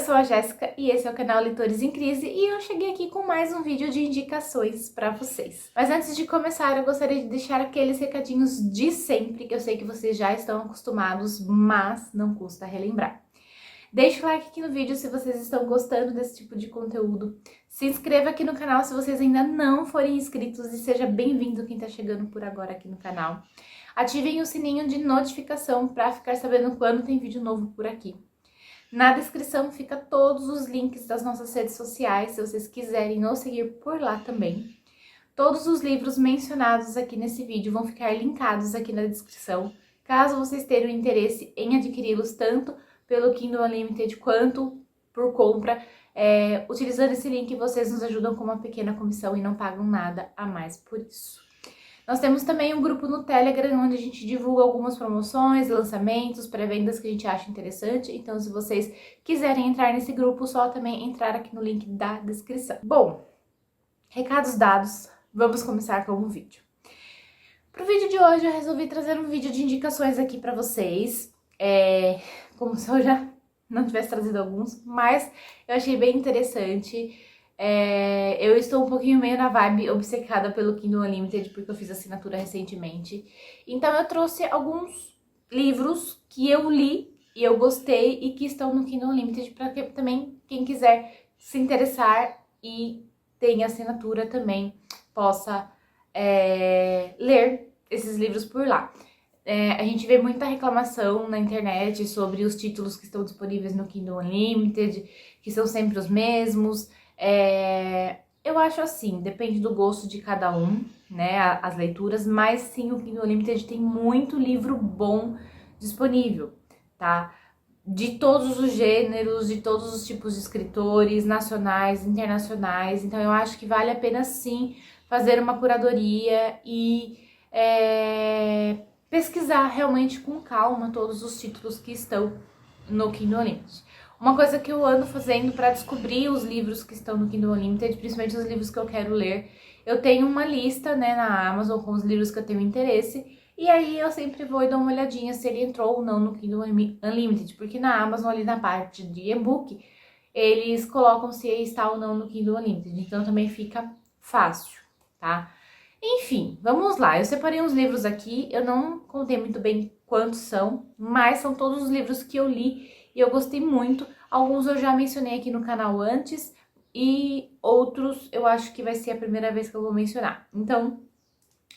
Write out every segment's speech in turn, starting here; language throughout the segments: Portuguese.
sou a Jéssica e esse é o canal Leitores em Crise e eu cheguei aqui com mais um vídeo de indicações para vocês. Mas antes de começar, eu gostaria de deixar aqueles recadinhos de sempre que eu sei que vocês já estão acostumados, mas não custa relembrar. Deixe o like aqui no vídeo se vocês estão gostando desse tipo de conteúdo. Se inscreva aqui no canal se vocês ainda não forem inscritos e seja bem-vindo quem está chegando por agora aqui no canal. Ativem o sininho de notificação para ficar sabendo quando tem vídeo novo por aqui. Na descrição fica todos os links das nossas redes sociais, se vocês quiserem nos seguir por lá também. Todos os livros mencionados aqui nesse vídeo vão ficar linkados aqui na descrição, caso vocês tenham interesse em adquiri-los tanto pelo Kindle Unlimited quanto por compra. Utilizando esse link, vocês nos ajudam com uma pequena comissão e não pagam nada a mais por isso. Nós temos também um grupo no Telegram, onde a gente divulga algumas promoções, lançamentos, pré-vendas que a gente acha interessante. Então, se vocês quiserem entrar nesse grupo, só também entrar aqui no link da descrição. Bom, recados dados, vamos começar com o vídeo. Para o vídeo de hoje, eu resolvi trazer um vídeo de indicações aqui para vocês. Como se eu já não tivesse trazido alguns, mas eu achei bem interessante. Eu estou um pouquinho meio na vibe obcecada pelo Kindle Unlimited, porque eu fiz assinatura recentemente. Então eu trouxe alguns livros que eu li e eu gostei e que estão no Kindle Unlimited, para que também quem quiser se interessar e tem assinatura também possa ler esses livros por lá. A gente vê muita reclamação na internet sobre os títulos que estão disponíveis no Kindle Unlimited, que são sempre os mesmos. Eu acho assim, depende do gosto de cada um, né, as leituras, mas sim, o Kindle Unlimited tem muito livro bom disponível, tá? De todos os gêneros, de todos os tipos de escritores, nacionais, internacionais. Então eu acho que vale a pena sim fazer uma curadoria e pesquisar realmente com calma todos os títulos que estão no Kindle Unlimited. Uma coisa que eu ando fazendo para descobrir os livros que estão no Kindle Unlimited, principalmente os livros que eu quero ler, eu tenho uma lista, né, na Amazon com os livros que eu tenho interesse, e aí eu sempre vou e dou uma olhadinha se ele entrou ou não no Kindle Unlimited, porque na Amazon, ali na parte de e-book, eles colocam se está ou não no Kindle Unlimited, então também fica fácil, tá? Enfim, vamos lá, eu separei uns livros aqui, eu não contei muito bem quantos são, mas são todos os livros que eu li e eu gostei muito. Alguns eu já mencionei aqui no canal antes e outros eu acho que vai ser a primeira vez que eu vou mencionar. Então,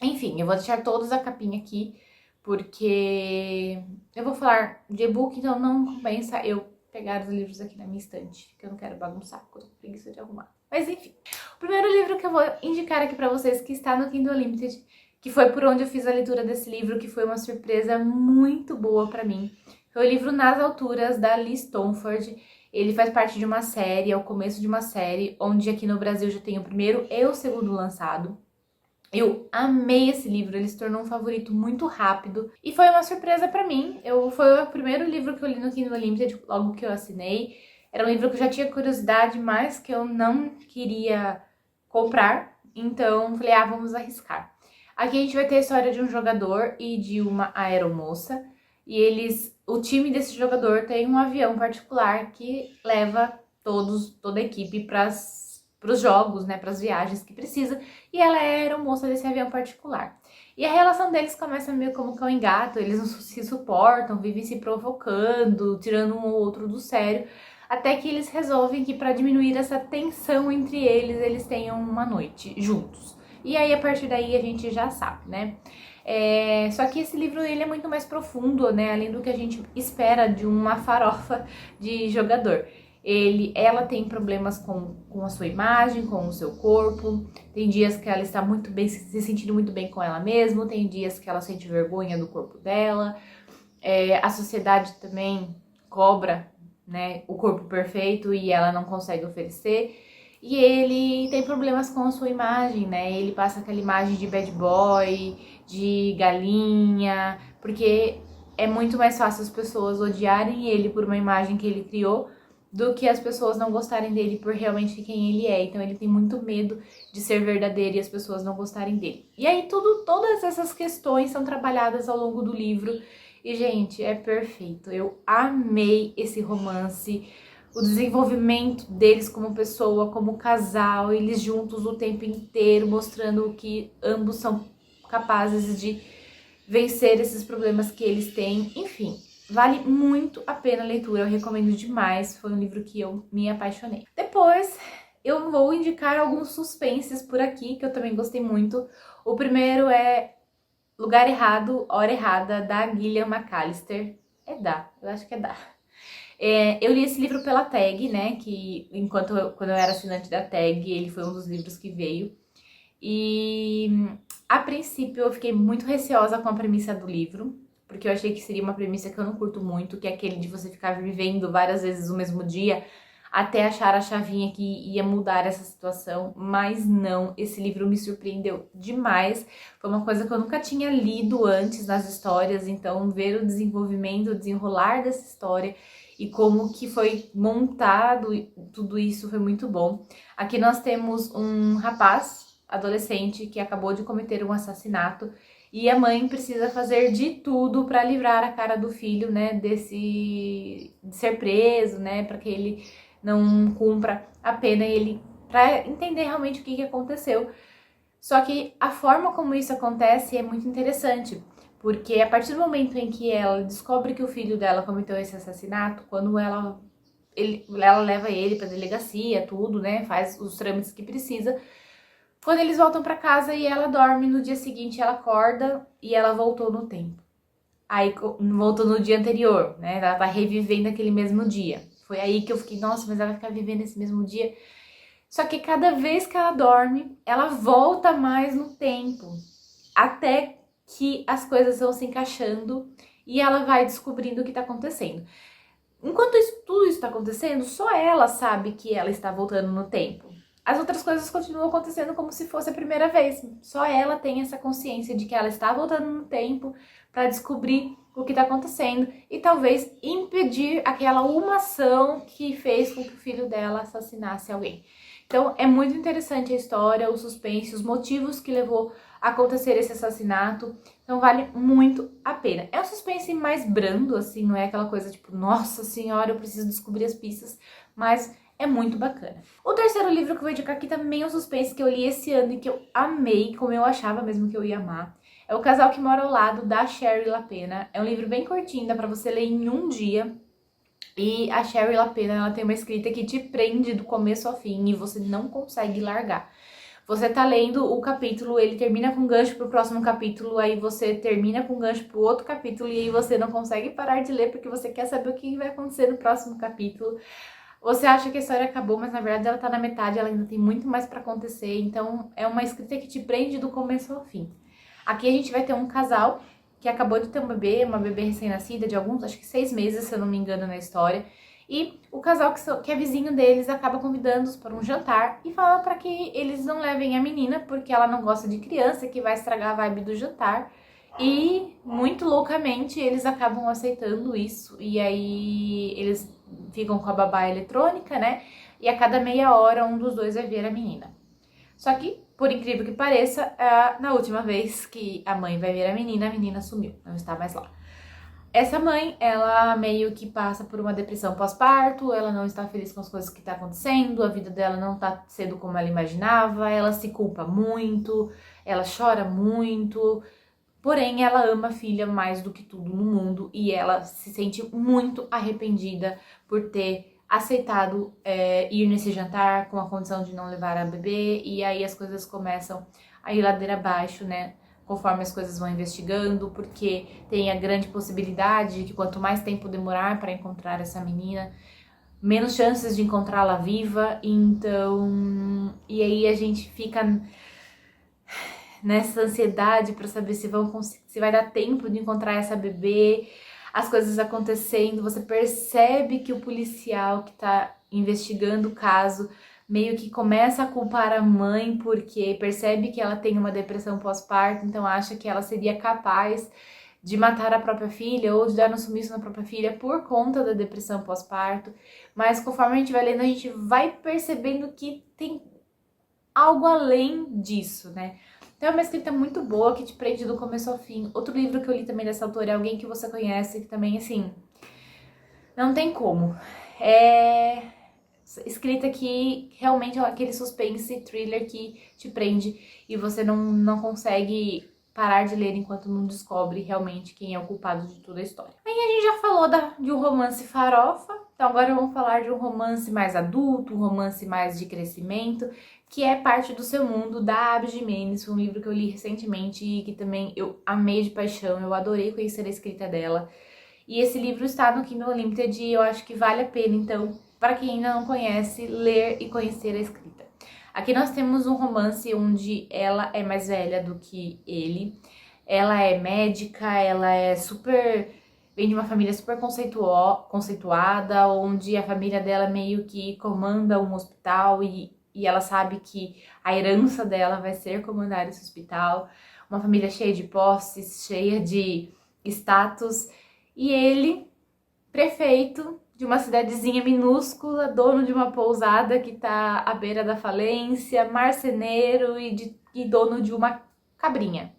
enfim, eu vou deixar todos a capinha aqui, porque eu vou falar de e-book, então não compensa eu pegar os livros aqui na minha estante, que eu não quero bagunçar, porque eu tô com preguiça de arrumar. Mas enfim, o primeiro livro que eu vou indicar aqui pra vocês, que está no Kindle Unlimited, que foi por onde eu fiz a leitura desse livro, que foi uma surpresa muito boa pra mim. Foi o livro Nas Alturas, da Lee Stonford. Ele faz parte de uma série, é o começo de uma série, onde aqui no Brasil já tem o primeiro e o segundo lançado. Eu amei esse livro, ele se tornou um favorito muito rápido e foi uma surpresa pra mim. Foi o primeiro livro que eu li no Kindle Unlimited logo que eu assinei. Era um livro que eu já tinha curiosidade, mas que eu não queria comprar, então falei, vamos arriscar. Aqui a gente vai ter a história de um jogador e de uma aeromoça, e o time desse jogador tem um avião particular que leva toda a equipe para os jogos, né, para as viagens que precisa, e ela é a aeromoça desse avião particular. E a relação deles começa meio como cão e gato, eles não se suportam, vivem se provocando, tirando um ou outro do sério, até que eles resolvem que para diminuir essa tensão entre eles, eles tenham uma noite juntos. E aí, a partir daí, a gente já sabe, né? Só que esse livro, ele é muito mais profundo, né? Além do que a gente espera de uma farofa de jogador. Ela tem problemas com a sua imagem, com o seu corpo. Tem dias que ela está muito bem, se sentindo muito bem com ela mesma. Tem dias que ela sente vergonha do corpo dela. A sociedade também cobra, né, o corpo perfeito e ela não consegue oferecer. E ele tem problemas com a sua imagem, né? Ele passa aquela imagem de bad boy, de galinha, porque é muito mais fácil as pessoas odiarem ele por uma imagem que ele criou do que as pessoas não gostarem dele por realmente quem ele é. Então ele tem muito medo de ser verdadeiro e as pessoas não gostarem dele. E aí todas essas questões são trabalhadas ao longo do livro. E, gente, é perfeito. Eu amei esse romance. o desenvolvimento deles como pessoa, como casal, eles juntos o tempo inteiro, mostrando que ambos são capazes de vencer esses problemas que eles têm. Enfim, vale muito a pena a leitura, eu recomendo demais, foi um livro que eu me apaixonei. Depois, eu vou indicar alguns suspenses por aqui, que eu também gostei muito. O primeiro é Lugar Errado, Hora Errada, da Gillian McAllister. Eu acho que é da. Eu li esse livro pela Tag, né, que quando eu era assinante da Tag, ele foi um dos livros que veio. E a princípio eu fiquei muito receosa com a premissa do livro, porque eu achei que seria uma premissa que eu não curto muito, que é aquele de você ficar vivendo várias vezes o mesmo dia, até achar a chavinha que ia mudar essa situação, mas não, esse livro me surpreendeu demais, foi uma coisa que eu nunca tinha lido antes nas histórias, então ver o desenvolvimento, o desenrolar dessa história e como que foi montado, tudo isso foi muito bom. Aqui nós temos um rapaz, adolescente, que acabou de cometer um assassinato e a mãe precisa fazer de tudo para livrar a cara do filho, né, de ser preso, né, para que ele não cumpra a pena e ele para entender realmente o que aconteceu. Só que a forma como isso acontece é muito interessante, porque a partir do momento em que ela descobre que o filho dela cometeu esse assassinato, quando ela leva ele para delegacia, tudo, né, faz os trâmites que precisa. Quando eles voltam para casa e ela dorme, no dia seguinte ela acorda e ela voltou no tempo. Aí voltou no dia anterior, né? Ela tá revivendo aquele mesmo dia. Foi aí que eu fiquei, nossa, mas ela vai ficar vivendo esse mesmo dia. Só que cada vez que ela dorme, ela volta mais no tempo. Até que as coisas vão se encaixando e ela vai descobrindo o que tá acontecendo. Enquanto tudo isso tá acontecendo, só ela sabe que ela está voltando no tempo. As outras coisas continuam acontecendo como se fosse a primeira vez. Só ela tem essa consciência de que ela está voltando no tempo para descobrir o que está acontecendo e talvez impedir aquela uma ação que fez com que o filho dela assassinasse alguém. Então é muito interessante a história, o suspense, os motivos que levou a acontecer esse assassinato. Então vale muito a pena. É um suspense mais brando, assim, não é aquela coisa tipo, nossa senhora, eu preciso descobrir as pistas, mas é muito bacana. O terceiro livro que eu vou indicar aqui também é um suspense que eu li esse ano e que eu amei, como eu achava mesmo que eu ia amar. É O Casal que Mora ao Lado, da Shari LaPena. É um livro bem curtinho, dá pra você ler em um dia. E a Shari LaPena, ela tem uma escrita que te prende do começo ao fim e você não consegue largar. Você tá lendo o capítulo, ele termina com gancho pro próximo capítulo, aí você termina com gancho pro outro capítulo e aí você não consegue parar de ler porque você quer saber o que vai acontecer no próximo capítulo. Você acha que a história acabou, mas na verdade ela tá na metade, ela ainda tem muito mais pra acontecer, então é uma escrita que te prende do começo ao fim. Aqui a gente vai ter um casal que acabou de ter um bebê, uma bebê recém-nascida de alguns, acho que 6 meses, se eu não me engano, na história. E o casal que é vizinho deles acaba convidando-os para um jantar e fala para que eles não levem a menina, porque ela não gosta de criança, que vai estragar a vibe do jantar. E, muito loucamente, eles acabam aceitando isso. E aí, eles ficam com a babá eletrônica, né? E a cada meia hora, um dos dois vai ver a menina. Só que, por incrível que pareça, na última vez que a mãe vai ver a menina sumiu, não está mais lá. Essa mãe, ela meio que passa por uma depressão pós-parto, ela não está feliz com as coisas que estão acontecendo, a vida dela não está sendo como ela imaginava, ela se culpa muito, ela chora muito, porém ela ama a filha mais do que tudo no mundo e ela se sente muito arrependida por ter aceitado ir nesse jantar com a condição de não levar a bebê, e aí as coisas começam a ir ladeira abaixo, né? Conforme as coisas vão investigando, porque tem a grande possibilidade de que quanto mais tempo demorar para encontrar essa menina, menos chances de encontrá-la viva. Então, e aí a gente fica nessa ansiedade para saber se vai dar tempo de encontrar essa bebê, as coisas acontecendo, você percebe que o policial que tá investigando o caso meio que começa a culpar a mãe porque percebe que ela tem uma depressão pós-parto, então acha que ela seria capaz de matar a própria filha ou de dar um sumiço na própria filha por conta da depressão pós-parto. Mas conforme a gente vai lendo, a gente vai percebendo que tem algo além disso, né? Então é uma escrita muito boa que te prende do começo ao fim. Outro livro que eu li também dessa autora é Alguém que Você Conhece, que também, assim, não tem como. é escrita que realmente é aquele suspense thriller que te prende e você não consegue parar de ler enquanto não descobre realmente quem é o culpado de toda a história. Aí a gente já falou de um romance farofa, então agora vamos falar de um romance mais adulto, um romance mais de crescimento, que é Parte do Seu Mundo, da Abby Jimenez. Foi um livro que eu li recentemente e que também eu amei de paixão, eu adorei conhecer a escrita dela. E esse livro está no Kindle Unlimited e eu acho que vale a pena, então, para quem ainda não conhece, ler e conhecer a escrita. Aqui nós temos um romance onde ela é mais velha do que ele. Ela é médica, ela é vem de uma família super conceituada, onde a família dela meio que comanda um hospital e ela sabe que a herança dela vai ser comandar esse hospital. Uma família cheia de posses, cheia de status. E ele, prefeito de uma cidadezinha minúscula, dono de uma pousada que tá à beira da falência, marceneiro e dono de uma cabrinha.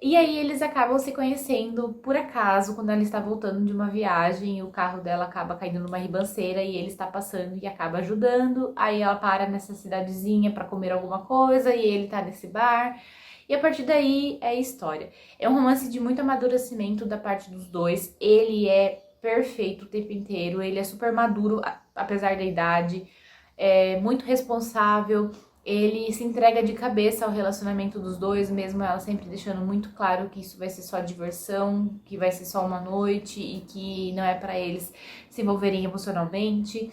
E aí eles acabam se conhecendo por acaso, quando ela está voltando de uma viagem, o carro dela acaba caindo numa ribanceira e ele está passando e acaba ajudando. Aí ela para nessa cidadezinha para comer alguma coisa e ele tá nesse bar. E a partir daí é história. É um romance de muito amadurecimento da parte dos dois. Ele é perfeito o tempo inteiro, ele é super maduro, apesar da idade, é muito responsável, ele se entrega de cabeça ao relacionamento dos dois, mesmo ela sempre deixando muito claro que isso vai ser só diversão, que vai ser só uma noite e que não é pra eles se envolverem emocionalmente,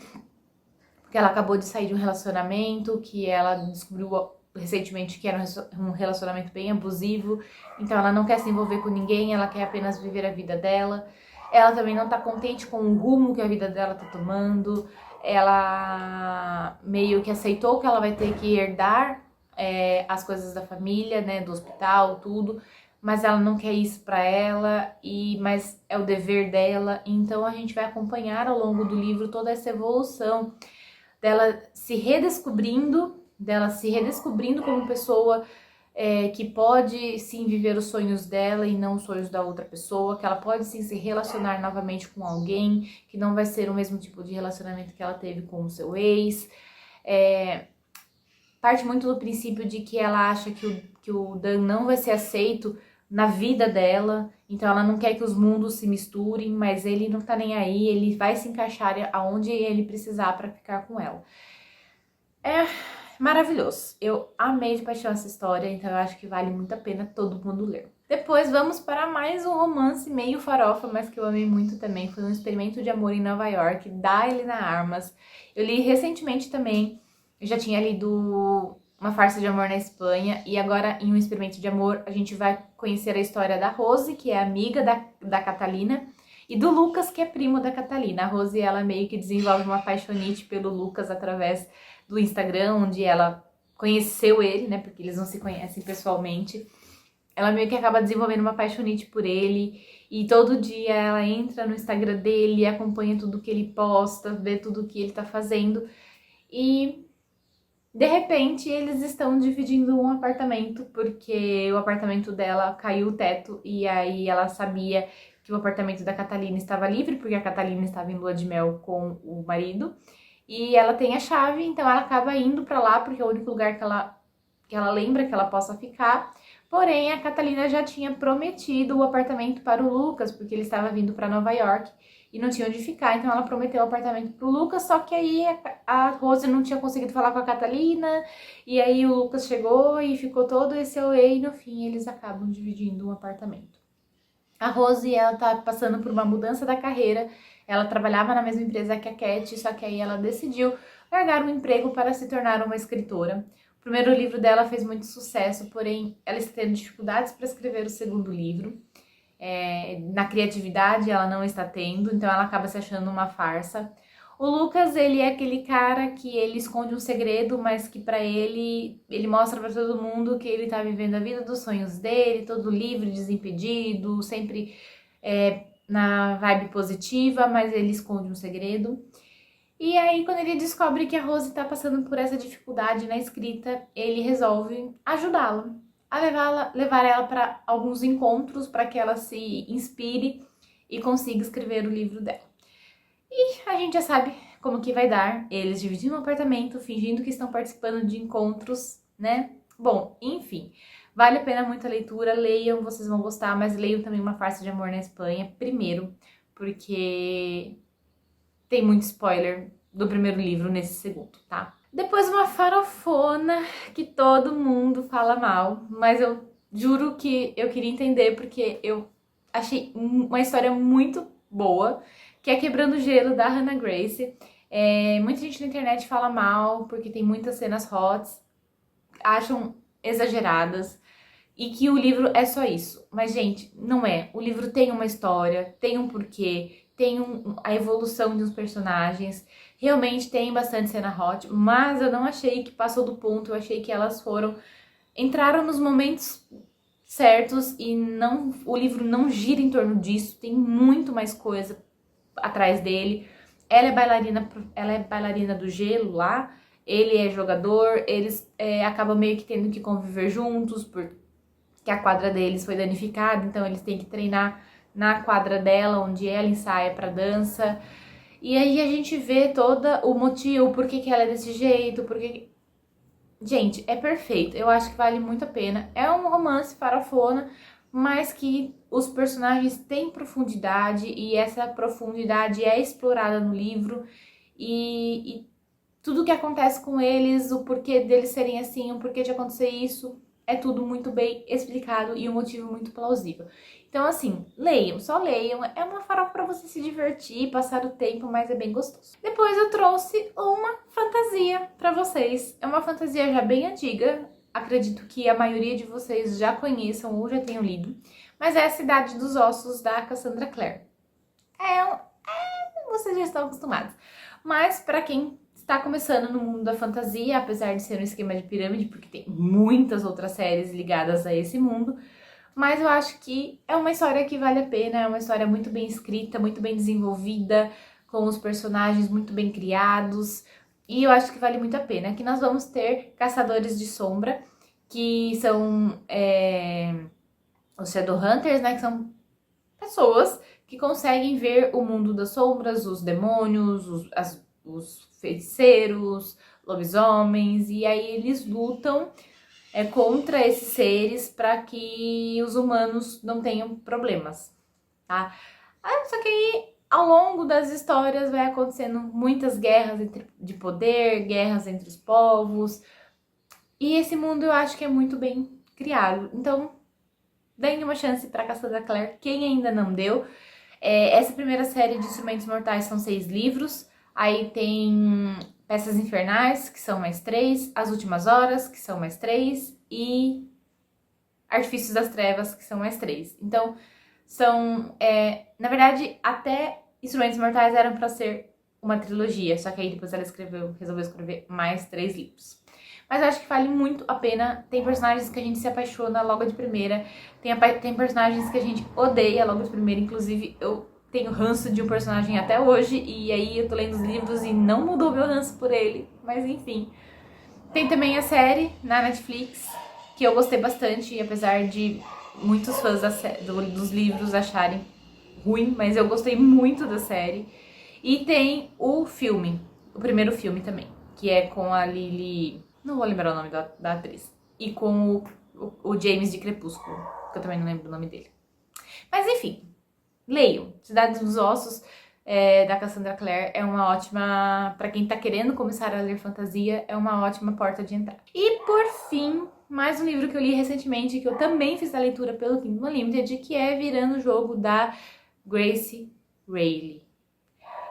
porque ela acabou de sair de um relacionamento que ela descobriu recentemente que era um relacionamento bem abusivo, então ela não quer se envolver com ninguém, ela quer apenas viver a vida dela. Ela também não tá contente com o rumo que a vida dela tá tomando, ela meio que aceitou que ela vai ter que herdar as coisas da família, né, do hospital, tudo, mas ela não quer isso pra ela, mas é o dever dela, então a gente vai acompanhar ao longo do livro toda essa evolução dela se redescobrindo como pessoa que pode sim viver os sonhos dela e não os sonhos da outra pessoa, que ela pode sim se relacionar novamente com alguém, que não vai ser o mesmo tipo de relacionamento que ela teve com o seu ex. Parte muito do princípio de que ela acha que o Dan não vai ser aceito na vida dela, então ela não quer que os mundos se misturem, mas ele não tá nem aí, ele vai se encaixar aonde ele precisar pra ficar com ela. É maravilhoso. Eu amei de paixão essa história, então eu acho que vale muito a pena todo mundo ler. Depois vamos para mais um romance meio farofa, mas que eu amei muito também. Foi Um Experimento de Amor em Nova York, da Helena Armas. Eu li recentemente também. Eu já tinha lido Uma Farsa de Amor na Espanha. E agora, em Um Experimento de Amor, a gente vai conhecer a história da Rose, que é amiga da Catalina, e do Lucas, que é primo da Catalina. A Rose, ela meio que desenvolve uma paixonite pelo Lucas através do Instagram, onde ela conheceu ele, né, porque eles não se conhecem pessoalmente. Ela meio que acaba desenvolvendo uma paixonite por ele, e todo dia ela entra no Instagram dele, acompanha tudo que ele posta, vê tudo que ele tá fazendo, e de repente eles estão dividindo um apartamento, porque o apartamento dela caiu o teto, e aí ela sabia que o apartamento da Catalina estava livre, porque a Catalina estava em lua de mel com o marido, e ela tem a chave, então ela acaba indo pra lá, porque é o único lugar que ela lembra que ela possa ficar. Porém, a Catalina já tinha prometido o apartamento para o Lucas, porque ele estava vindo para Nova York e não tinha onde ficar, então ela prometeu o apartamento pro Lucas, só que aí a Rose não tinha conseguido falar com a Catalina, e aí o Lucas chegou e ficou todo esse auê, e no fim eles acabam dividindo um apartamento. A Rose, ela tá passando por uma mudança da carreira. Ela trabalhava na mesma empresa que a Cat, só que aí ela decidiu largar o emprego para se tornar uma escritora. O primeiro livro dela fez muito sucesso, porém ela está tendo dificuldades para escrever o segundo livro. Na criatividade ela não está tendo, então ela acaba se achando uma farsa. O Lucas, ele é aquele cara que ele esconde um segredo, mas que pra ele mostra pra todo mundo que ele tá vivendo a vida dos sonhos dele, todo livre, desimpedido, sempre na vibe positiva, mas ele esconde um segredo. E aí, quando ele descobre que a Rose tá passando por essa dificuldade na escrita, ele resolve ajudá-la, levar ela para alguns encontros para que ela se inspire e consiga escrever o livro dela. E a gente já sabe como que vai dar. Eles dividindo um apartamento, fingindo que estão participando de encontros, né? Bom, enfim, vale a pena muito a leitura, leiam, vocês vão gostar, mas leiam também Uma Farsa de Amor na Espanha, primeiro, porque tem muito spoiler do primeiro livro nesse segundo, tá? Depois uma farofona que todo mundo fala mal, mas eu juro que eu queria entender porque eu achei uma história muito boa, que é Quebrando o Gelo, da Hannah Grace. Muita gente na internet fala mal porque tem muitas cenas hot, acham exageradas e que o livro é só isso. Mas, gente, não é. O livro tem uma história, tem um porquê, tem a evolução dos personagens. Realmente tem bastante cena hot, mas eu não achei que passou do ponto. Eu achei que elas entraram nos momentos certos e não, o livro não gira em torno disso. Tem muito mais coisa atrás dele. Ela é bailarina do gelo lá. Ele é jogador, eles acabam meio que tendo que conviver juntos, porque a quadra deles foi danificada, então eles têm que treinar na quadra dela, onde ela ensaia pra dança. E aí a gente vê todo o motivo, por que ela é desse jeito, porque... Gente, é perfeito, eu acho que vale muito a pena. É um romance farofona, mas que os personagens têm profundidade, e essa profundidade é explorada no livro, e tudo que acontece com eles, o porquê deles serem assim, o porquê de acontecer isso, é tudo muito bem explicado e um motivo muito plausível. Então, assim, leiam, só leiam. É uma farofa pra você se divertir, passar o tempo, mas é bem gostoso. Depois eu trouxe uma fantasia pra vocês. É uma fantasia já bem antiga, acredito que a maioria de vocês já conheçam ou já tenham lido, mas é A Cidade dos Ossos, da Cassandra Clare. Vocês já estão acostumados. Mas pra quem está começando no mundo da fantasia, apesar de ser um esquema de pirâmide, porque tem muitas outras séries ligadas a esse mundo, mas eu acho que é uma história que vale a pena, é uma história muito bem escrita, muito bem desenvolvida, com os personagens muito bem criados, e eu acho que vale muito a pena. Aqui nós vamos ter caçadores de sombra, que são os Shadowhunters, né, que são pessoas que conseguem ver o mundo das sombras, os demônios, os feiticeiros, lobisomens, e aí eles lutam contra esses seres para que os humanos não tenham problemas, tá? Só que aí, ao longo das histórias, vai acontecendo muitas guerras de poder, guerras entre os povos, e esse mundo eu acho que é muito bem criado. Então, deem uma chance para Cassandra Clare, quem ainda não deu. Essa primeira série de Instrumentos Mortais são 6 livros, aí tem Peças Infernais, que são mais 3, As Últimas Horas, que são mais 3, e Artifícios das Trevas, que são mais 3. Então, na verdade, até Instrumentos Mortais eram para ser uma trilogia, só que aí depois ela resolveu escrever mais 3 livros. Mas eu acho que vale muito a pena. Tem personagens que a gente se apaixona logo de primeira, tem personagens que a gente odeia logo de primeira, inclusive eu tenho ranço de um personagem até hoje, e aí eu tô lendo os livros e não mudou meu ranço por ele, mas enfim. Tem também a série na Netflix, que eu gostei bastante, apesar de muitos fãs dos livros acharem ruim, mas eu gostei muito da série. E tem o filme, o primeiro filme também, que é com a Lily... Não vou lembrar o nome da atriz. E com o James de Crepúsculo, que eu também não lembro o nome dele. Mas enfim, leiam. Cidade dos Ossos, da Cassandra Clare, é uma ótima... Pra quem tá querendo começar a ler fantasia, é uma ótima porta de entrada. E por fim, mais um livro que eu li recentemente, que eu também fiz a leitura pelo Kindle Unlimited, que é Virando o Jogo, da Grace Rayleigh.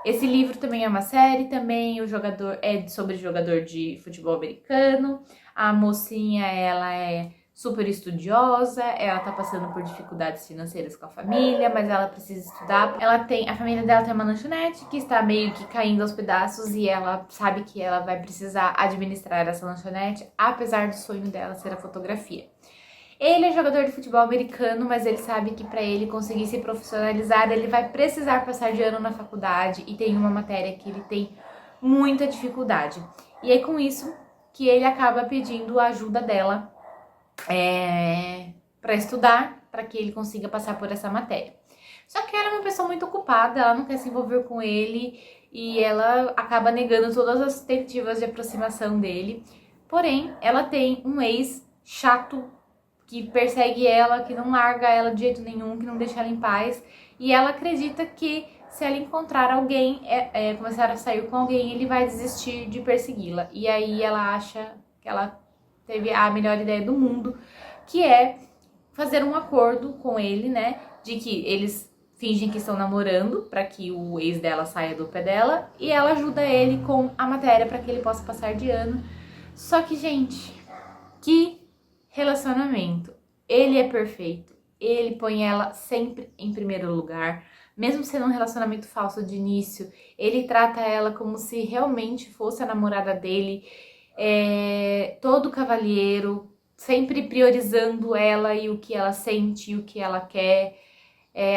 Esse livro também é uma série, também o jogador é sobre jogador de futebol americano. A mocinha, ela é super estudiosa, ela tá passando por dificuldades financeiras com a família, mas ela precisa estudar. A família dela tem uma lanchonete que está meio que caindo aos pedaços e ela sabe que ela vai precisar administrar essa lanchonete, apesar do sonho dela ser a fotografia. Ele é jogador de futebol americano, mas ele sabe que para ele conseguir se profissionalizar, ele vai precisar passar de ano na faculdade, e tem uma matéria que ele tem muita dificuldade. E é com isso que ele acaba pedindo a ajuda dela para estudar, para que ele consiga passar por essa matéria. Só que ela é uma pessoa muito ocupada, ela não quer se envolver com ele e ela acaba negando todas as tentativas de aproximação dele. Porém, ela tem um ex chato que persegue ela, que não larga ela de jeito nenhum, que não deixa ela em paz. E ela acredita que se ela encontrar alguém, começar a sair com alguém, ele vai desistir de persegui-la. E aí ela acha que ela teve a melhor ideia do mundo, que é fazer um acordo com ele, né? De que eles fingem que estão namorando para que o ex dela saia do pé dela. E ela ajuda ele com a matéria para que ele possa passar de ano. Só que, gente, que relacionamento. Ele é perfeito. Ele põe ela sempre em primeiro lugar. Mesmo sendo um relacionamento falso de início, ele trata ela como se realmente fosse a namorada dele. Todo cavalheiro, sempre priorizando ela e o que ela sente e o que ela quer.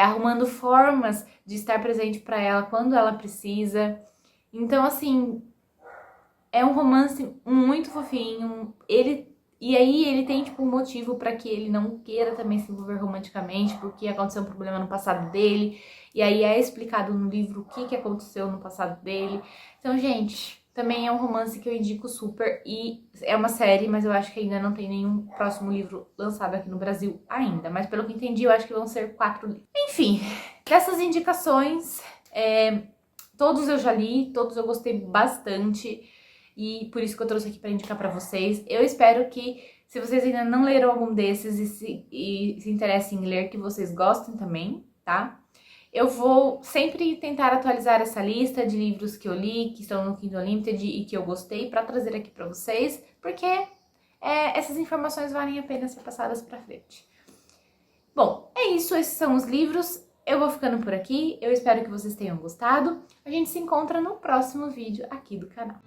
Arrumando formas de estar presente para ela quando ela precisa. Então, assim, é um romance muito fofinho. E aí ele tem, tipo, um motivo pra que ele não queira também se envolver romanticamente, porque aconteceu um problema no passado dele. E aí é explicado no livro o que aconteceu no passado dele. Então, gente, também é um romance que eu indico super. E é uma série, mas eu acho que ainda não tem nenhum próximo livro lançado aqui no Brasil ainda. Mas pelo que entendi, eu acho que vão ser 4 livros. Enfim, dessas indicações, todos eu já li, todos eu gostei bastante. E por isso que eu trouxe aqui para indicar para vocês. Eu espero que, se vocês ainda não leram algum desses e se interessem em ler, que vocês gostem também, tá? Eu vou sempre tentar atualizar essa lista de livros que eu li, que estão no Kindle Unlimited e que eu gostei, para trazer aqui para vocês, porque essas informações valem a pena ser passadas para frente. Bom, é isso, esses são os livros. Eu vou ficando por aqui, eu espero que vocês tenham gostado. A gente se encontra no próximo vídeo aqui do canal.